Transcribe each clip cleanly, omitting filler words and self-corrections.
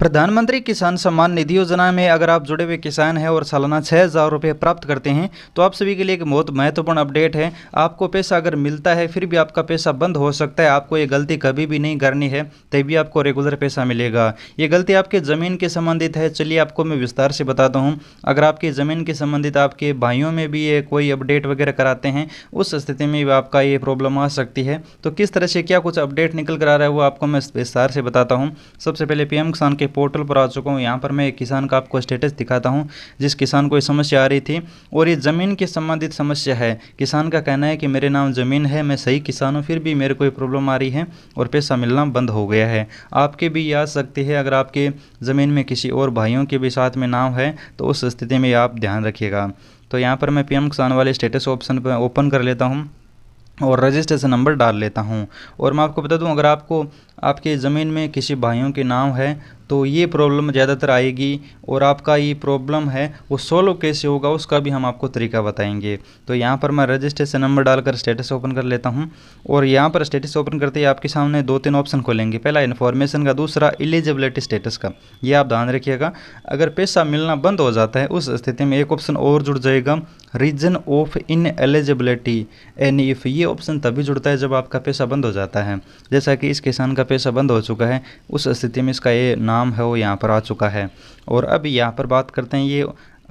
प्रधानमंत्री किसान सम्मान निधि योजना में अगर आप जुड़े हुए किसान हैं और सालाना 6,000 रुपये प्राप्त करते हैं तो आप सभी के लिए एक बहुत महत्वपूर्ण अपडेट है। आपको पैसा अगर मिलता है फिर भी आपका पैसा बंद हो सकता है। आपको ये गलती कभी भी नहीं करनी है, तभी आपको रेगुलर पैसा मिलेगा। ये गलती आपके ज़मीन के संबंधित है। चलिए आपको मैं विस्तार से बताता हूँ। अगर आपकी ज़मीन के संबंधित आपके भाइयों में भी ये कोई अपडेट वगैरह कराते हैं, उस स्थिति में भी आपका ये प्रॉब्लम आ सकती है। तो किस तरह से क्या कुछ अपडेट निकल कर आ रहा है वो आपको मैं विस्तार से बताता हूँ। सबसे पहले पीएम किसान के पोर्टल पर आ चुका हूँ। यहाँ पर मैं एक किसान का आपको स्टेटस दिखाता हूँ जिस किसान को ये समस्या आ रही थी, और ये ज़मीन के संबंधित समस्या है। किसान का कहना है कि मेरे नाम ज़मीन है, मैं सही किसान हूँ, फिर भी मेरे को ये प्रॉब्लम आ रही है और पैसा मिलना बंद हो गया है। आपके भी ये आ सकती है। अगर आपके ज़मीन में किसी और भाइयों के भी साथ में नाम है तो उस स्थिति में आप ध्यान रखिएगा। तो यहाँ पर मैं पीएम किसान वाले स्टेटस ऑप्शन पर ओपन कर लेता हूँ और रजिस्ट्रेशन नंबर डाल लेता हूँ। और मैं आपको बता दूँ, अगर आपको आपके ज़मीन में किसी भाइयों के नाम है तो ये प्रॉब्लम ज़्यादातर आएगी, और आपका ये प्रॉब्लम है वो सॉल्व कैसे होगा उसका भी हम आपको तरीका बताएंगे। तो यहाँ पर मैं रजिस्ट्रेशन नंबर डालकर स्टेटस ओपन कर लेता हूँ, और यहाँ पर स्टेटस ओपन करते ही आपके सामने 2-3 ऑप्शन खोलेंगे। पहला इन्फॉर्मेशन का, दूसरा एलिजिबिलिटी स्टेटस का। ये आप ध्यान रखिएगा। अगर पैसा मिलना बंद हो जाता है उस स्थिति में एक ऑप्शन और जुड़ जाएगा, रीजन ऑफ इनएलिजिबिलिटी एनी इफ। ये ऑप्शन तभी जुड़ता है जब आपका पैसा बंद हो जाता है। जैसा कि इस किसान का पैसा बंद हो चुका है, उस स्थिति में इसका ये नाम है वो यहाँ पर आ चुका है। और अब यहाँ पर बात करते हैं, ये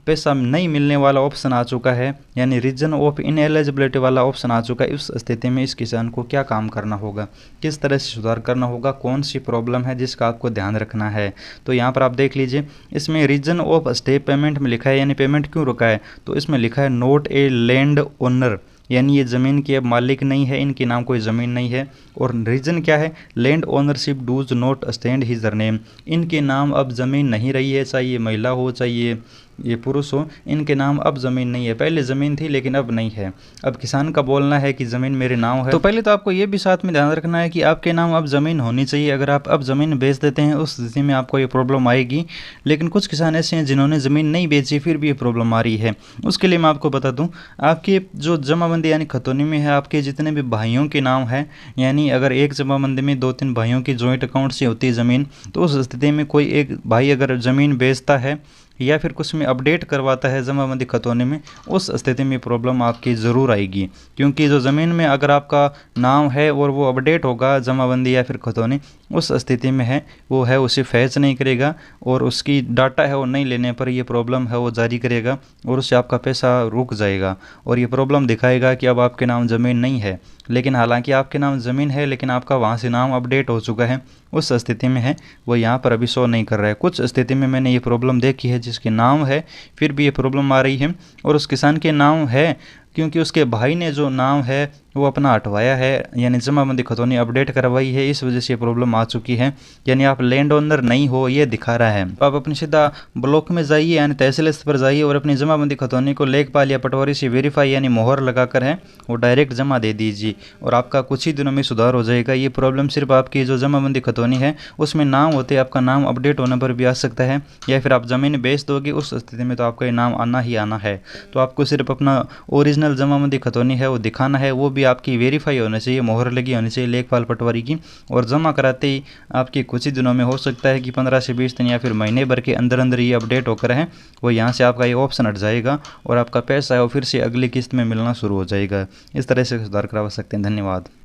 पैसा नहीं मिलने वाला ऑप्शन आ चुका है, यानी रीजन ऑफ इनएलिजिबिलिटी वाला ऑप्शन आ चुका है। उस स्थिति में इस किसान को क्या काम करना होगा, किस तरह से सुधार करना होगा, कौन सी प्रॉब्लम है जिसका आपको ध्यान रखना है। तो यहाँ पर आप देख लीजिए, इसमें रीजन ऑफ स्टे पेमेंट में लिखा है, यानी पेमेंट क्यों रुका है, तो इसमें लिखा है नॉट ए लैंड ओनर, यानी ये ज़मीन के अब मालिक नहीं है, इनके नाम कोई ज़मीन नहीं है। और रीज़न क्या है, land ownership does not stand his her name, इनके नाम अब ज़मीन नहीं रही है, चाहे ये महिला हो चाहे ये पुरुष हो, इनके नाम अब ज़मीन नहीं है। पहले ज़मीन थी लेकिन अब नहीं है। अब किसान का बोलना है कि ज़मीन मेरे नाम है। तो पहले तो आपको ये भी साथ में ध्यान रखना है कि आपके नाम अब ज़मीन होनी चाहिए। अगर आप अब ज़मीन बेच देते हैं उस स्थिति में आपको ये प्रॉब्लम आएगी। लेकिन कुछ किसान ऐसे हैं जिन्होंने ज़मीन नहीं बेची फिर भी ये प्रॉब्लम आ रही है। उसके लिए मैं आपको बता दूँ, आपकी जो जमाबंदी यानी खतौनी में है, आपके जितने भी भाइयों के नाम है, यानी अगर एक जमाबंदी में 2-3 भाइयों की जॉइंट अकाउंट से होती है ज़मीन, तो उस स्थिति में कोई एक भाई अगर ज़मीन बेचता है या फिर कुछ में अपडेट करवाता है जमाबंदी खतौनी में, उस स्थिति में प्रॉब्लम आपकी ज़रूर आएगी। क्योंकि जो ज़मीन में अगर आपका नाम है और वो अपडेट होगा जमाबंदी या फिर खतौनी, उस स्थिति में है वो है उसे फैच नहीं करेगा, और उसकी डाटा है वो नहीं लेने पर ये प्रॉब्लम है वो जारी करेगा और उससे आपका पैसा रुक जाएगा। और ये प्रॉब्लम दिखाएगा कि अब आपके नाम ज़मीन नहीं है, लेकिन हालांकि आपके नाम ज़मीन है लेकिन आपका वहाँ से नाम अपडेट हो चुका है, उस स्थिति में है वो यहाँ पर अभी शो नहीं कर रहा है। कुछ स्थिति में मैंने ये प्रॉब्लम देखी है जिसके नाम है फिर भी ये प्रॉब्लम आ रही है, और उस किसान के नाम है क्योंकि उसके भाई ने जो नाम है वो अपना हटवाया है, यानी जमाबंदी खतौनी अपडेट करवाई है, इस वजह से ये प्रॉब्लम आ चुकी है। यानी आप लैंड ओनर नहीं हो ये दिखा रहा है। तो आप अपनी सीधा ब्लॉक में जाइए, यानी तहसील स्तर पर जाइए और अपनी जमाबंदी खतौनी को लेखपाल या पटवारी से वेरीफाई यानी मोहर लगाकर है वो डायरेक्ट जमा दे दीजिए, और आपका कुछ ही दिनों में सुधार हो जाएगा। ये प्रॉब्लम सिर्फ आपकी जो जमाबंदी खतौनी है उसमें नाम होते आपका नाम अपडेट होने पर भी आ सकता है, या फिर आप ज़मीन बेच दोगे उस स्थिति में तो आपका ये नाम आना ही आना है। तो आपको सिर्फ अपना ओरिजिनल जमाबंदी खतौनी है वो दिखाना है, वो भी आपकी वेरीफाई होनी चाहिए, मोहर लगी होनी चाहिए लेखपाल पटवारी की, और जमा कराते ही आपके कुछ ही दिनों में, हो सकता है कि 15 से 20 दिन या फिर महीने भर के अंदर अंदर ये अपडेट होकर है वो यहाँ से आपका ये ऑप्शन हट जाएगा और आपका पैसा है वो फिर से अगली किस्त में मिलना शुरू हो जाएगा। इस तरह से सुधार करवा सकते हैं। धन्यवाद।